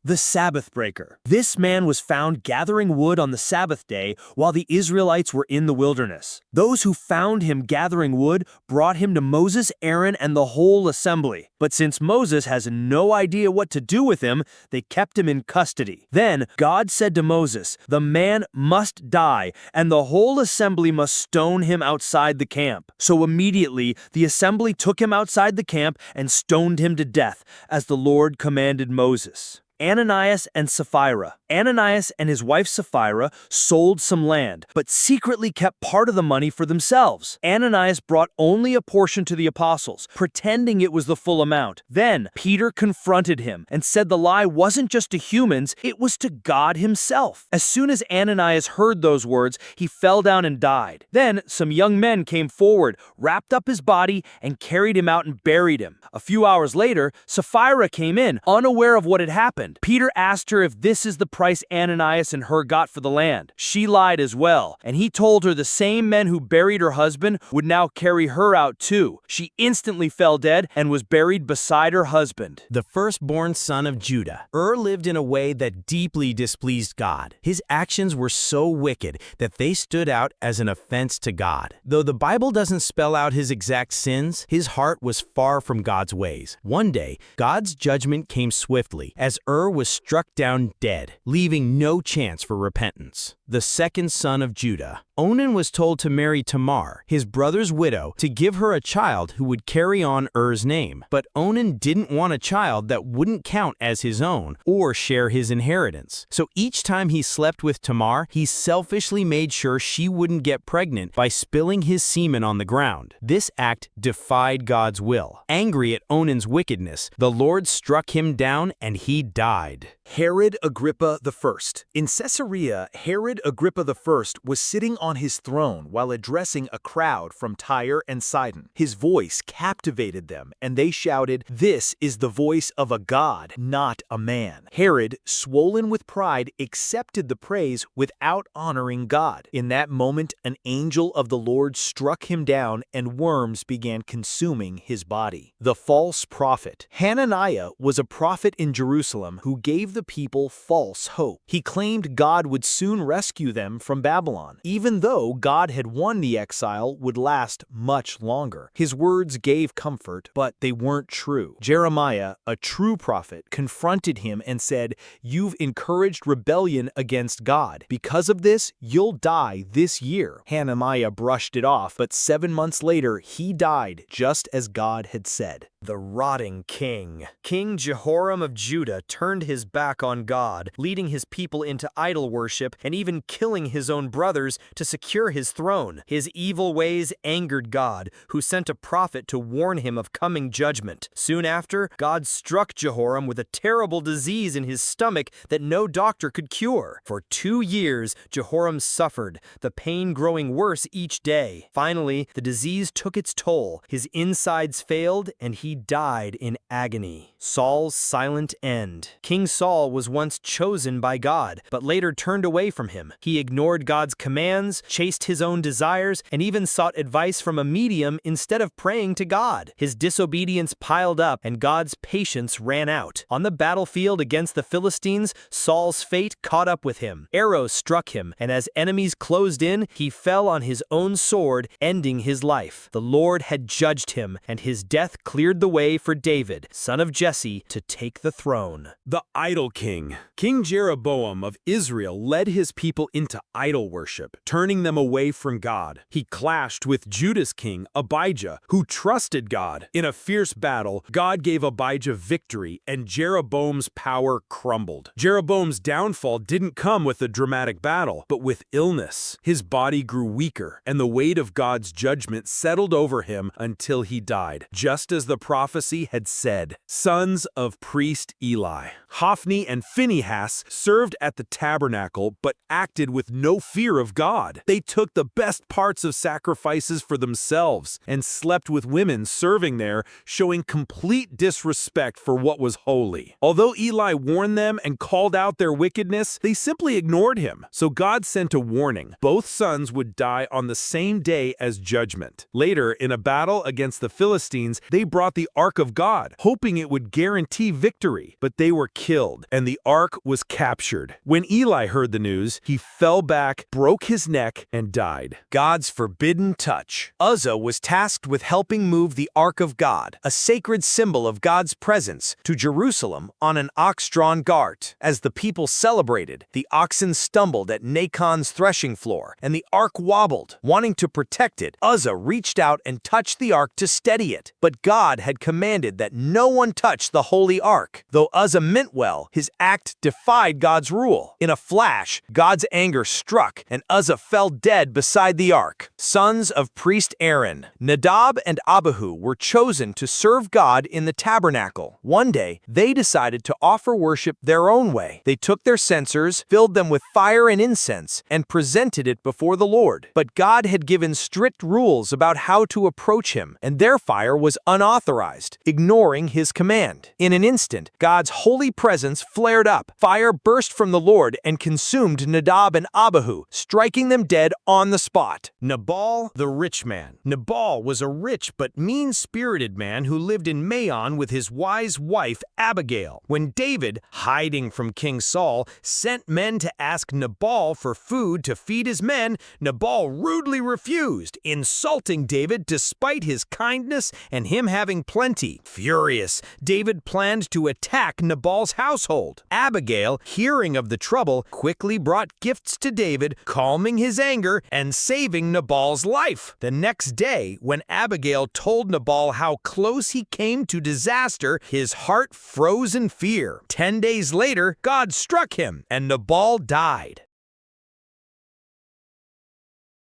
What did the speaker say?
The Sabbath breaker. This man was found gathering wood on the Sabbath day while the Israelites were in the wilderness. Those who found him gathering wood brought him to Moses, Aaron, and the whole assembly. But since Moses has no idea what to do with him, they kept him in custody. Then God said to Moses, "The man must die, and the whole assembly must stone him outside the camp." So immediately the assembly took him outside the camp and stoned him to death, as the Lord commanded Moses. Ananias and Sapphira. Ananias and his wife Sapphira sold some land, but secretly kept part of the money for themselves. Ananias brought only a portion to the apostles, pretending it was the full amount. Then Peter confronted him and said the lie wasn't just to humans, it was to God himself. As soon as Ananias heard those words, he fell down and died. Then some young men came forward, wrapped up his body, and carried him out and buried him. A few hours later, Sapphira came in, unaware of what had happened. Peter asked her if this is the price Ananias and her got for the land. She lied as well, and he told her the same men who buried her husband would now carry her out too. She instantly fell dead and was buried beside her husband. The firstborn son of Judah. Lived in a way that deeply displeased God. His actions were so wicked that they stood out as an offense to God. Though the Bible doesn't spell out his exact sins, his heart was far from God's ways. One day, God's judgment came swiftly as was struck down dead, leaving no chance for repentance. The second son of Judah. Onan was told to marry Tamar, his brother's widow, to give her a child who would carry on name. But Onan didn't want a child that wouldn't count as his own or share his inheritance. So each time he slept with Tamar, he selfishly made sure she wouldn't get pregnant by spilling his semen on the ground. This act defied God's will. Angry at Onan's wickedness, the Lord struck him down and he died. Herod Agrippa I. In Caesarea, Herod Agrippa I was sitting on his throne while addressing a crowd from Tyre and Sidon. His voice captivated them, and they shouted, "This is the voice of a god, not a man." Herod, swollen with pride, accepted the praise without honoring God. In that moment, an angel of the Lord struck him down, and worms began consuming his body. The false prophet. Hananiah was a prophet in Jerusalem who gave the people false hope. He claimed God would soon rescue them from Babylon, even though God had won the exile would last much longer. His words gave comfort, but they weren't true. Jeremiah, a true prophet, confronted him and said, "You've encouraged rebellion against God. Because of this, you'll die this year." Hananiah brushed it off, but 7 months later, he died just as God had said. The rotting king. King Jehoram of Judah turned his back on God, leading his people into idol worship and even killing his own brothers to secure his throne. His evil ways angered God, who sent a prophet to warn him of coming judgment. Soon after, God struck Jehoram with a terrible disease in his stomach that no doctor could cure. For 2 years, Jehoram suffered, the pain growing worse each day. Finally, the disease took its toll. His insides failed, and he died in agony. Saul's silent end. King Saul was once chosen by God, but later turned away from him. He ignored God's commands, chased his own desires, and even sought advice from a medium instead of praying to God. His disobedience piled up, and God's patience ran out. On the battlefield against the Philistines, Saul's fate caught up with him. Arrows struck him, and as enemies closed in, he fell on his own sword, ending his life. The Lord had judged him, and his death cleared the way for David, son of Jesse, to take the throne. The idol king. King Jeroboam of Israel led his people into idol worship, turning them away from God. He clashed with Judah's king, Abijah, who trusted God. In a fierce battle, God gave Abijah victory, and Jeroboam's power crumbled. Jeroboam's downfall didn't come with a dramatic battle, but with illness. His body grew weaker, and the weight of God's judgment settled over him until he died, just as the prophecy had said. Sons of priest Eli. Hophni and Phinehas served at the tabernacle but acted with no fear of God. They took the best parts of sacrifices for themselves and slept with women serving there, showing complete disrespect for what was holy. Although Eli warned them and called out their wickedness, they simply ignored him. So God sent a warning. Both sons would die on the same day as judgment. Later, in a battle against the Philistines, they brought the Ark of God, hoping it would guarantee victory, but they were killed. failed, and the ark was captured. When Eli heard the news, he fell back, broke his neck, and died. God's forbidden touch. Uzzah was tasked with helping move the Ark of God, a sacred symbol of God's presence, to Jerusalem on an ox-drawn cart. As the people celebrated, the oxen stumbled at Nachon's threshing floor, and the ark wobbled. Wanting to protect it, Uzzah reached out and touched the ark to steady it. But God had commanded that no one touch the holy ark. Though Uzzah meant well, his act defied God's rule. In a flash, God's anger struck, and Uzzah fell dead beside the ark. Sons of priest Aaron, Nadab and Abihu, were chosen to serve God in the tabernacle. One day, they decided to offer worship their own way. They took their censers, filled them with fire and incense, and presented it before the Lord. But God had given strict rules about how to approach him, and their fire was unauthorized, ignoring his command. In an instant, God's holy presence flared up. Fire burst from the Lord and consumed Nadab and Abihu, striking them dead on the spot. Nabal, the rich man. Nabal was a rich but mean-spirited man who lived in Maon with his wise wife Abigail. When David, hiding from King Saul, sent men to ask Nabal for food to feed his men, Nabal rudely refused, insulting David despite his kindness and him having plenty. Furious, David planned to attack Nabal's household. Abigail, hearing of the trouble, quickly brought gifts to David, calming his anger and saving Nabal's life. The next day, when Abigail told Nabal how close he came to disaster, his heart froze in fear. 10 days later, God struck him, and Nabal died.